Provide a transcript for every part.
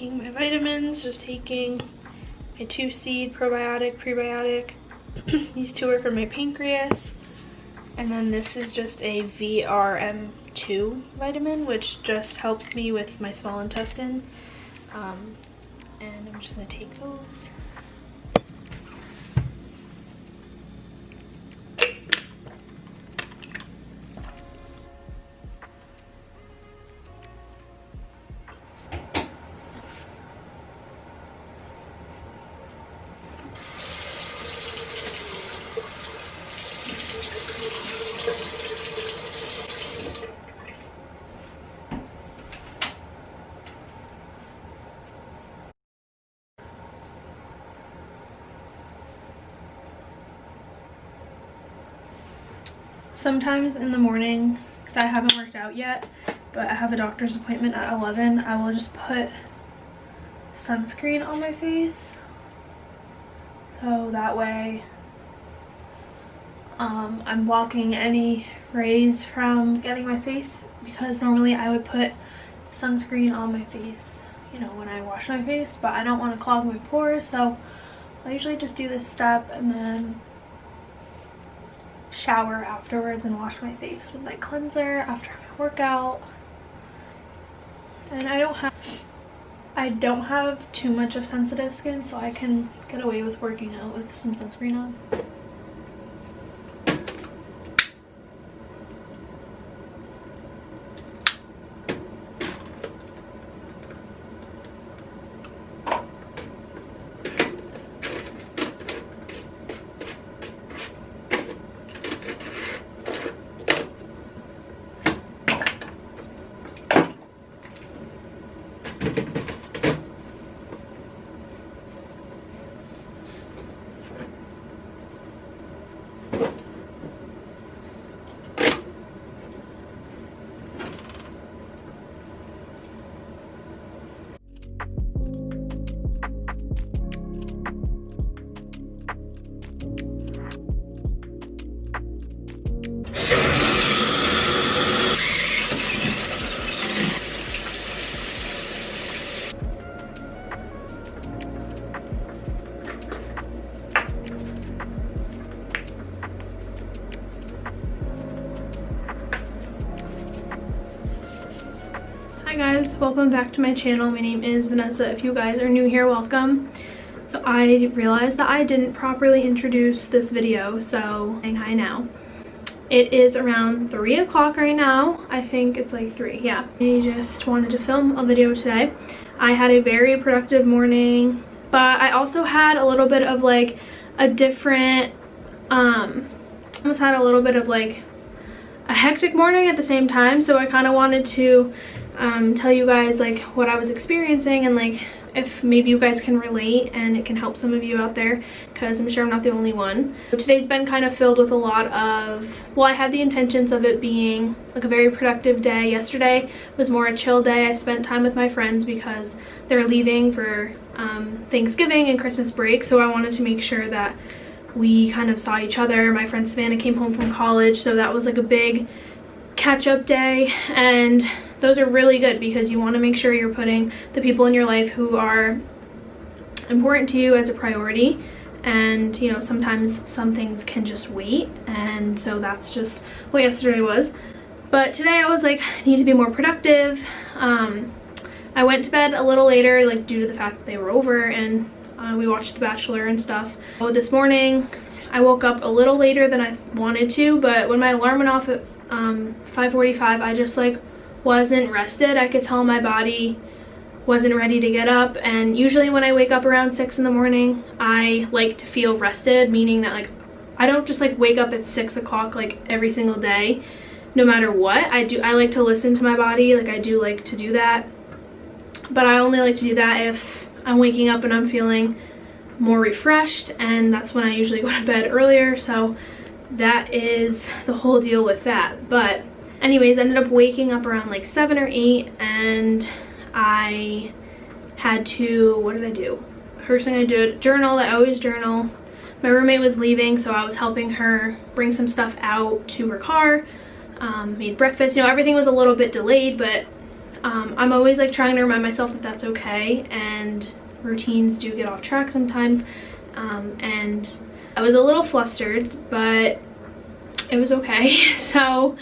taking my vitamins, just taking my 2-seed probiotic, prebiotic. These 2 are for my pancreas. And then this is just a VRM2 vitamin, which just helps me with my small intestine. And I'm just gonna take those. Sometimes in the morning, because I haven't worked out yet, but I have a doctor's appointment at 11, I will just put sunscreen on my face. So that way I'm blocking any rays from getting my face, because normally I would put sunscreen on my face, you know, when I wash my face, but I don't want to clog my pores, so I usually just do this step and then shower afterwards and wash my face with my cleanser after my workout. And I don't have too much of sensitive skin, so I can get away with working out with some sunscreen on. Hi guys, welcome back to my channel. My name is Vanessa. If you guys are new here, welcome. So I realized that I didn't properly introduce this video, so saying hi now. It is around 3 o'clock right now. I think it's like 3, yeah. I just wanted to film a video today. I had a very productive morning, but I also had a little bit of like a different, almost had a little bit of like a hectic morning at the same time. So I kind of wanted to tell you guys like what I was experiencing, and like if maybe you guys can relate and it can help some of you out there, because I'm sure I'm not the only one. So today's been kind of filled with a lot of, well, I had the intentions of it being like a very productive day. Yesterday was more a chill day. I spent time with my friends because they're leaving for Thanksgiving and Christmas break, so I wanted to make sure that we kind of saw each other. My friend Savannah came home from college, so that was like a big catch-up day, and those are really good because you want to make sure you're putting the people in your life who are important to you as a priority. And you know, sometimes some things can just wait, and so that's just what yesterday was. But today I was like, I need to be more productive. I went to bed a little later, like due to the fact that they were over, and we watched The Bachelor and stuff. So this morning I woke up a little later than I wanted to, but when my alarm went off at 5:45, I just like wasn't rested. I could tell my body wasn't ready to get up, and usually when I wake up around 6 in the morning, I like to feel rested, meaning that like I don't just like wake up at 6 o'clock like every single day, no matter what. I like to listen to my body, like I do like to do that, but I only like to do that if I'm waking up and I'm feeling more refreshed, and that's when I usually go to bed earlier. So that is the whole deal with that. But anyways, I ended up waking up around like 7 or 8, and I had to, what did I do? First thing I did, journal. I always journal. My roommate was leaving, so I was helping her bring some stuff out to her car. Made breakfast. You know, everything was a little bit delayed, but I'm always like trying to remind myself that that's okay, and routines do get off track sometimes. And I was a little flustered, but it was okay. So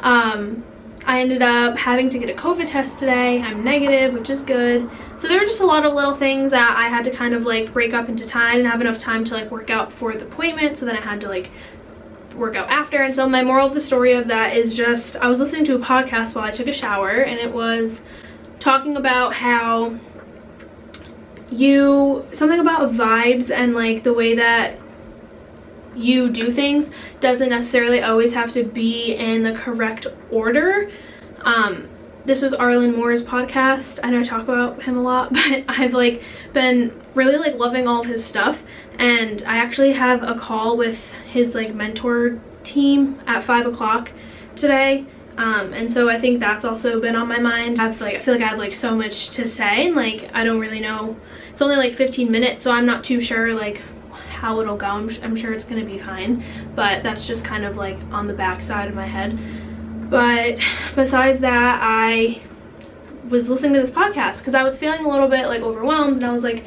I ended up having to get a COVID test today. I'm negative, which is good. So there were just a lot of little things that I had to kind of like break up into time and have enough time to like work out before the appointment, so then I had to like work out after. And so my moral of the story of that is just, I was listening to a podcast while I took a shower, and it was talking about how something about vibes and like the way that you do things doesn't necessarily always have to be in the correct order. This was Arlen Moore's podcast. I know I talk about him a lot, but I've like been really like loving all of his stuff, and I actually have a call with his like mentor team at 5 o'clock today. And so I think that's also been on my mind. I feel like I have like so much to say, and like I don't really know. It's only like 15 minutes, so I'm not too sure like how it'll go. I'm sure it's gonna be fine, but that's just kind of like on the back side of my head. But besides that, I was listening to this podcast because I was feeling a little bit like overwhelmed, and I was like,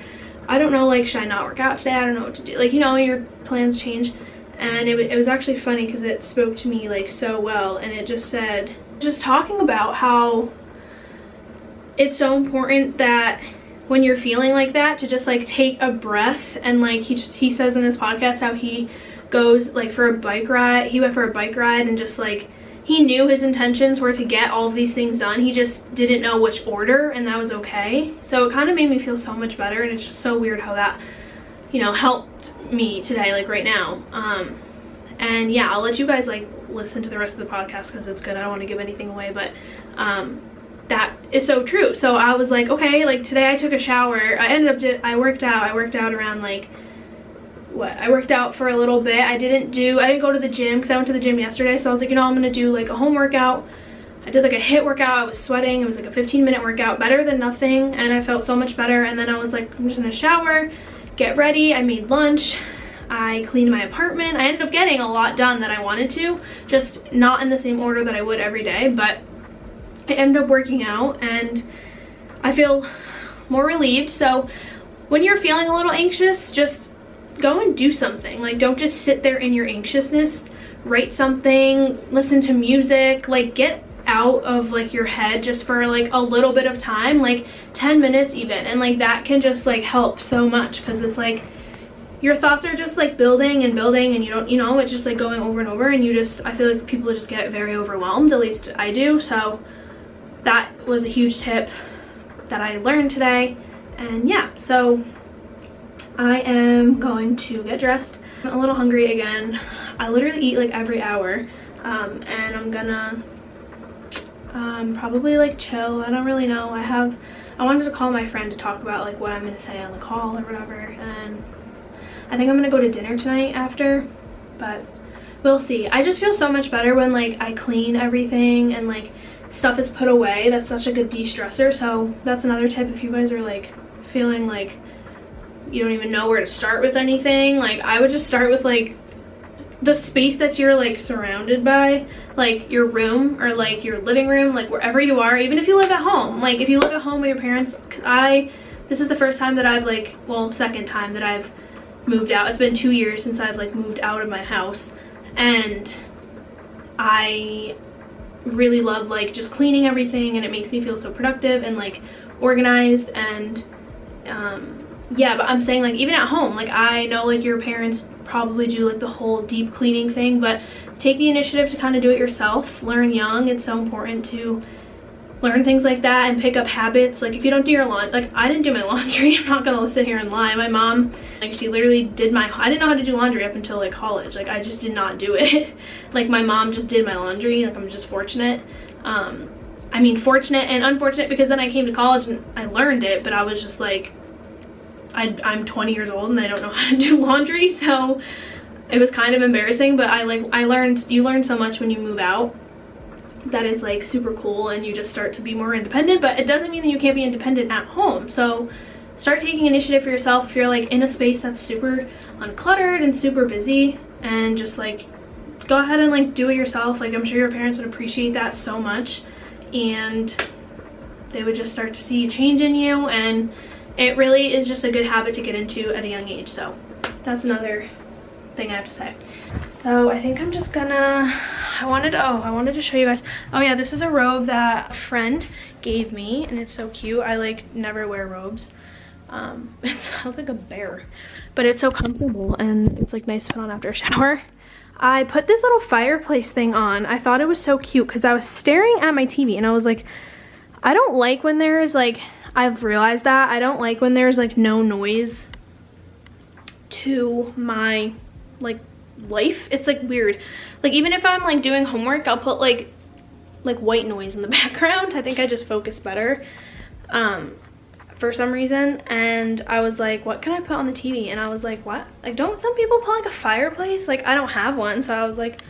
I don't know, like, should I not work out today? I don't know what to do. Like, you know, your plans change. And it was actually funny because it spoke to me like so well, and it just said, just talking about how it's so important that when you're feeling like that to just like take a breath. And like he says in this podcast how he goes like for a bike ride. He went for a bike ride, and just like he knew his intentions were to get all of these things done. He just didn't know which order, and that was okay. So it kind of made me feel so much better, and it's just so weird how that, you know, helped me today, like right now. And yeah, I'll let you guys like listen to the rest of the podcast because it's good. I don't want to give anything away, but that is so true. So I was like, okay, like today I took a shower. I worked out around like, I worked out for a little bit. I didn't go to the gym because I went to the gym yesterday. So I was like, you know, I'm gonna do like a home workout. I did like a HIIT workout. I was sweating. It was like a 15-minute workout, better than nothing, and I felt so much better. And then I was like, I'm just gonna shower, get ready. I made lunch, I cleaned my apartment. I ended up getting a lot done that I wanted to, just not in the same order that I would every day, but I ended up working out and I feel more relieved. So when you're feeling a little anxious, just go and do something. Like, don't just sit there in your anxiousness. Write something, listen to music, like get out of like your head just for like a little bit of time, like 10 minutes even, and like that can just like help so much, because it's like your thoughts are just like building and building, and you don't, you know, it's just like going over and over, and I feel like people just get very overwhelmed, at least I do. So that was a huge tip that I learned today. And yeah, so I am going to get dressed. I'm a little hungry again. I literally eat like every hour, and I'm gonna probably like chill. I don't really know. I wanted to call my friend to talk about like what I'm gonna say on the call or whatever, and I think I'm gonna go to dinner tonight after, but we'll see. I just feel so much better when like I clean everything and like stuff is put away. That's such a good de-stressor. So that's another tip if you guys are like feeling like you don't even know where to start with anything. Like, I would just start with like the space that you're like surrounded by, like your room or like your living room, like wherever you are, even if you live at home. Like if you live at home with your parents, this is the first time that I've like, well, second time that I've moved out. It's been 2 years since I've like moved out of my house, and I really love like just cleaning everything, and it makes me feel so productive and like organized. And yeah, but I'm saying like even at home, like I know like your parents probably do like the whole deep cleaning thing, but take the initiative to kind of do it yourself. Learn young. It's so important to learn things like that and pick up habits. Like if you don't do your laundry, like I didn't do my laundry, I'm not gonna sit here and lie. My mom, like she literally did I didn't know how to do laundry up until like college. Like I just did not do it. Like my mom just did my laundry. Like I'm just fortunate. I mean fortunate and unfortunate, because then I came to college and I learned it, but I was just like, I'm 20 years old and I don't know how to do laundry, so it was kind of embarrassing. But you learn so much when you move out that it's like super cool, and you just start to be more independent. But it doesn't mean that you can't be independent at home. So start taking initiative for yourself if you're like in a space that's super uncluttered and super busy, and just like go ahead and like do it yourself. Like I'm sure your parents would appreciate that so much. And they would just start to see a change in you, and it really is just a good habit to get into at a young age. So that's another thing I have to say. So I think I'm just gonna, I wanted to show you guys. Oh yeah, this is a robe that a friend gave me, and it's so cute. I like never wear robes. It's like a bear, but it's so comfortable, and it's like nice to put on after a shower. I put this little fireplace thing on. I thought it was so cute because I was staring at my TV and I was like, I don't like when there's like, I've realized that I don't like when there's like no noise to my like life. It's like weird. Like even if I'm like doing homework, I'll put like white noise in the background. I think I just focus better for some reason. And I was like, what can I put on the TV? And I was like, what? Like, don't some people put like a fireplace? Like, I don't have one, so I was like,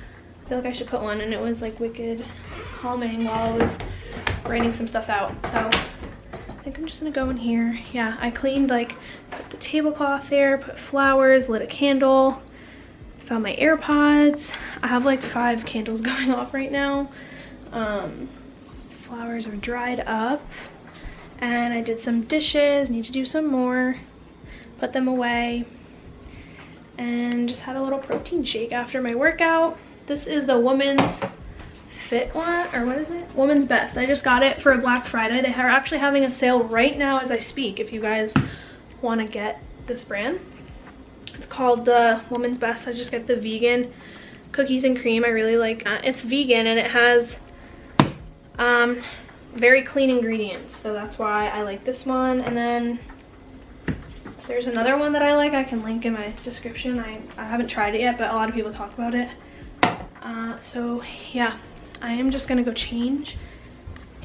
I feel like I should put one. And it was like wicked calming while I was writing some stuff out. So I think I'm just gonna go in here. Yeah, I cleaned, like, put the tablecloth there, put flowers, lit a candle, found my AirPods. I have like 5 candles going off right now. Flowers are dried up. And I did some dishes, need to do some more, put them away, and just had a little protein shake after my workout. This is the Woman's Fit one, or what is it? Woman's Best. I just got it for Black Friday. They are actually having a sale right now as I speak, if you guys want to get this brand. It's called the Woman's Best. I just get the vegan cookies and cream. I really like that. It's vegan and it has very clean ingredients, so that's why I like this one. And then there's another one that I like. I can link in my description. I haven't tried it yet, but a lot of people talk about it. So yeah, I am just gonna go change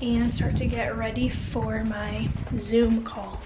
and start to get ready for my Zoom call.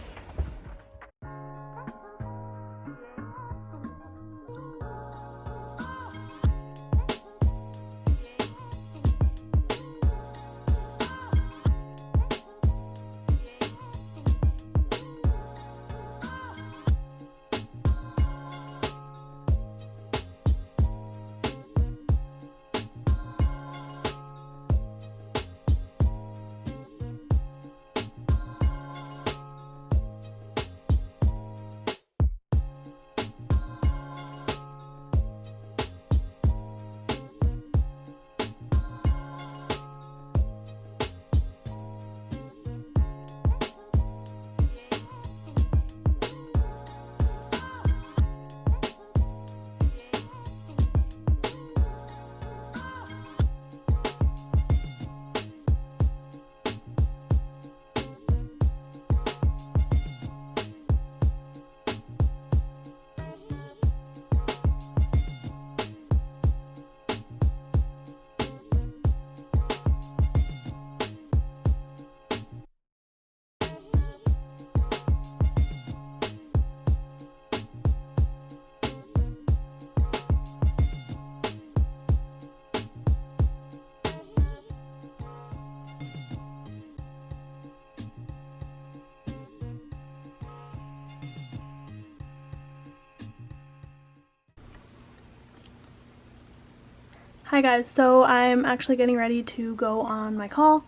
Hi guys, so I'm actually getting ready to go on my call.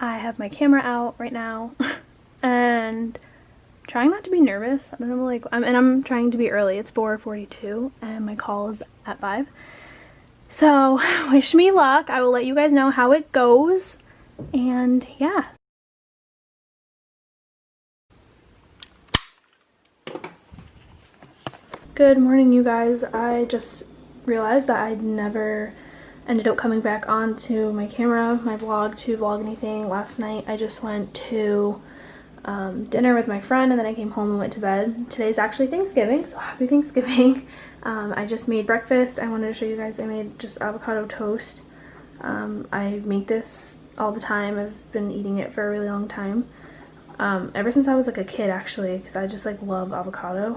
I have my camera out right now and trying not to be nervous. I don't know, like, I'm trying to be early. It's 4:42 and my call is at 5. So wish me luck. I will let you guys know how it goes, and yeah. Good morning, you guys. I just realized that I'd never ended up coming back onto my camera, my vlog, to vlog anything. Last night I just went to dinner with my friend, and then I came home and went to bed. Today's actually Thanksgiving, so happy Thanksgiving. I just made breakfast. I wanted to show you guys. I made just avocado toast. I make this all the time. I've been eating it for a really long time. Ever since I was like a kid, actually, because I just like love avocado.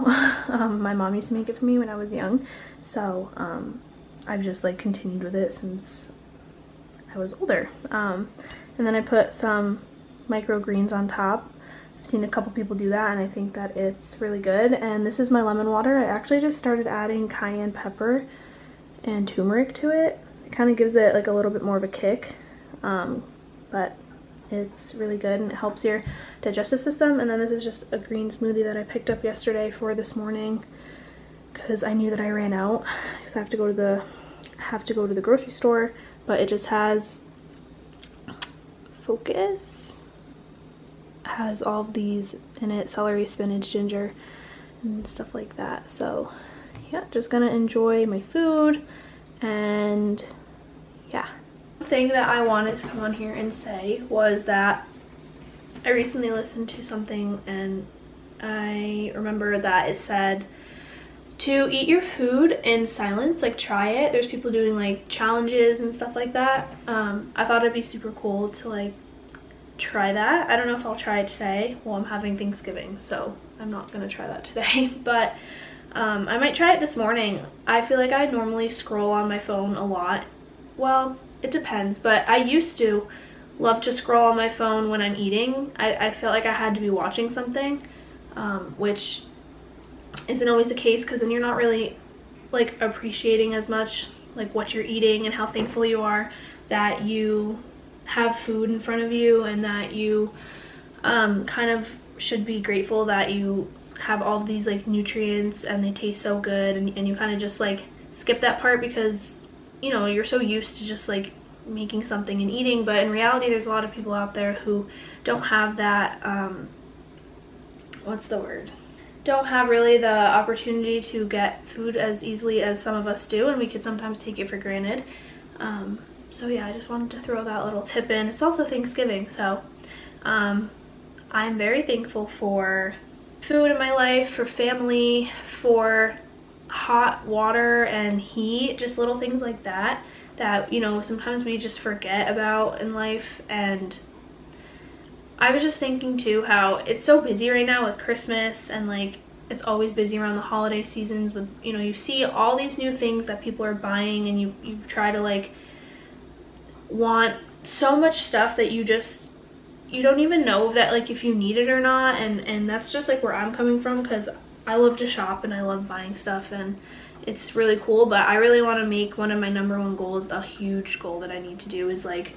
My mom used to make it for me when I was young, so I've just like continued with it since I was older. And then I put some microgreens on top. I've seen a couple people do that, and I think that it's really good. And this is my lemon water. I actually just started adding cayenne pepper and turmeric to it. It kind of gives it like a little bit more of a kick, but It's really good and it helps your digestive system. And then this is just a green smoothie that I picked up yesterday for this morning because I knew that I ran out because I have to go to the grocery store. But it just has focus, has all of these in it: celery, spinach, ginger, and stuff like that. So yeah, just gonna enjoy my food. And yeah, the thing that I wanted to come on here and say was that I recently listened to something and I remember that it said to eat your food in silence, like try it. There's people doing like challenges and stuff like that. I thought it'd be super cool to like try that. I don't know if I'll try it today. Well, I'm having Thanksgiving, so I'm not gonna try that today, but I might try it this morning. I feel like I normally scroll on my phone a lot. Well, it depends, but I used to love to scroll on my phone when I'm eating. I felt like I had to be watching something, which isn't always the case, because then you're not really like appreciating as much like what you're eating and how thankful you are that you have food in front of you, and that you kind of should be grateful that you have all these like nutrients and they taste so good, and you kind of just like skip that part because, you know, you're so used to just like making something and eating. But in reality, there's a lot of people out there who don't have that don't have really the opportunity to get food as easily as some of us do, and we could sometimes take it for granted. So yeah, I just wanted to throw that little tip in. It's also Thanksgiving, so I'm very thankful for food in my life, for family, for hot water and heat, just little things like that that, you know, sometimes we just forget about in life. And I was just thinking too how it's so busy right now with Christmas, and like it's always busy around the holiday seasons with, you know, you see all these new things that people are buying, and you try to like want so much stuff that you don't even know that like if you need it or not. And that's just like where I'm coming from, because I love to shop and I love buying stuff, and it's really cool. But I really want to make one of my #1 goals, a huge goal that I need to do, is like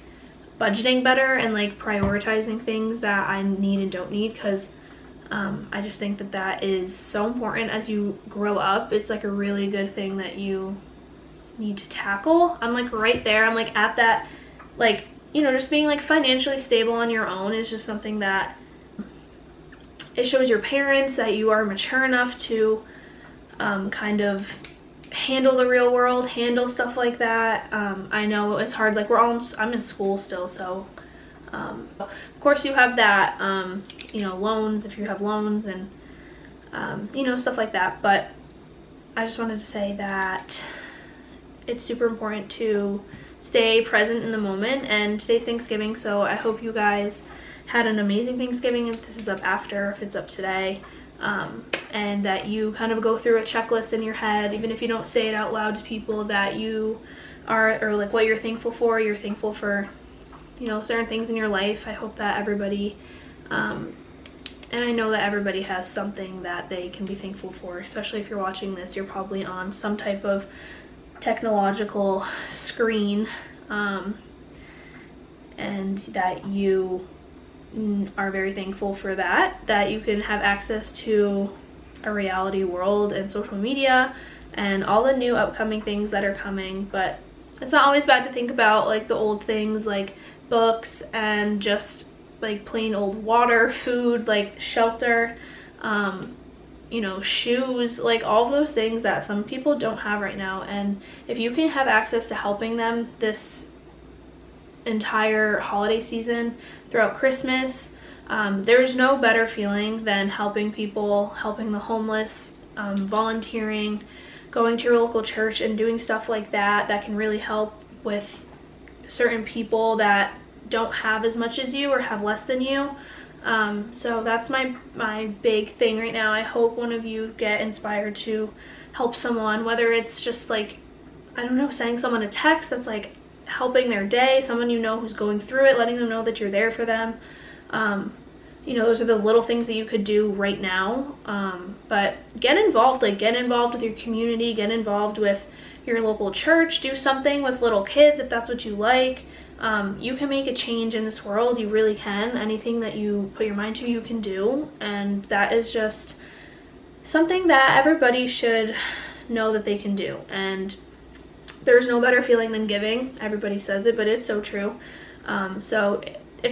budgeting better and like prioritizing things that I need and don't need, because I just think that that is so important as you grow up. It's like a really good thing that you need to tackle. I'm like right there. I'm like at that, like, you know, just being like financially stable on your own is just something that it shows your parents that you are mature enough to kind of handle the real world, handle stuff like that. I know it's hard, like I'm in school still, so of course you have that, you know, loans, if you have loans, and you know, stuff like that. But I just wanted to say that it's super important to stay present in the moment. And today's Thanksgiving, so I hope you guys had an amazing Thanksgiving if this is up after, if it's up today, and that you kind of go through a checklist in your head, even if you don't say it out loud to people, that you are, or like what you're thankful for. You're thankful for, you know, certain things in your life. I hope that everybody, and I know that everybody has something that they can be thankful for, especially if you're watching this, you're probably on some type of technological screen, and that you are very thankful for that you can have access to a reality world and social media and all the new upcoming things that are coming. But it's not always bad to think about like the old things, like books and just like plain old water, food, like shelter, you know, shoes, like all those things that some people don't have right now. And if you can have access to helping them this entire holiday season throughout Christmas, there's no better feeling than helping people, helping the homeless, volunteering, going to your local church and doing stuff like that that can really help with certain people that don't have as much as you or have less than you. So that's my big thing right now. I hope one of you get inspired to help someone, whether it's just like, I don't know, sending someone a text that's like helping their day, someone you know who's going through it, letting them know that you're there for them. You know, those are the little things that you could do right now. But get involved, like get involved with your community, get involved with your local church, do something with little kids if that's what you like. You can make a change in this world. You really can. Anything that you put your mind to, you can do. And that is just something that everybody should know that they can do. And there's no better feeling than giving. Everybody says it, but it's so true. So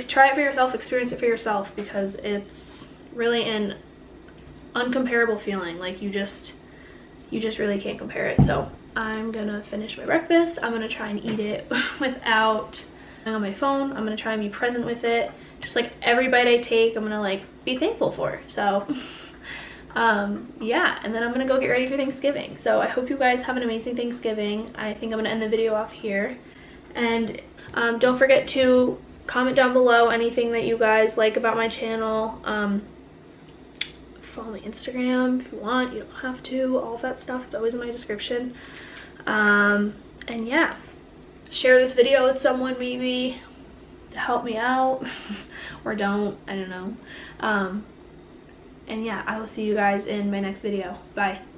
try it for yourself, experience it for yourself, because it's really an uncomparable feeling. Like you just really can't compare it. So I'm gonna finish my breakfast. I'm gonna try and eat it without being on my phone. I'm gonna try and be present with it. Just like every bite I take, I'm gonna like be thankful for. So yeah, and then I'm gonna go get ready for Thanksgiving. So I hope you guys have an amazing Thanksgiving. I think I'm gonna end the video off here. And don't forget to comment down below anything that you guys like about my channel. Follow my Instagram if you want. You don't have to. All of that stuff, it's always in my description. And yeah, share this video with someone maybe to help me out. Or don't, I don't know. And yeah, I will see you guys in my next video. Bye.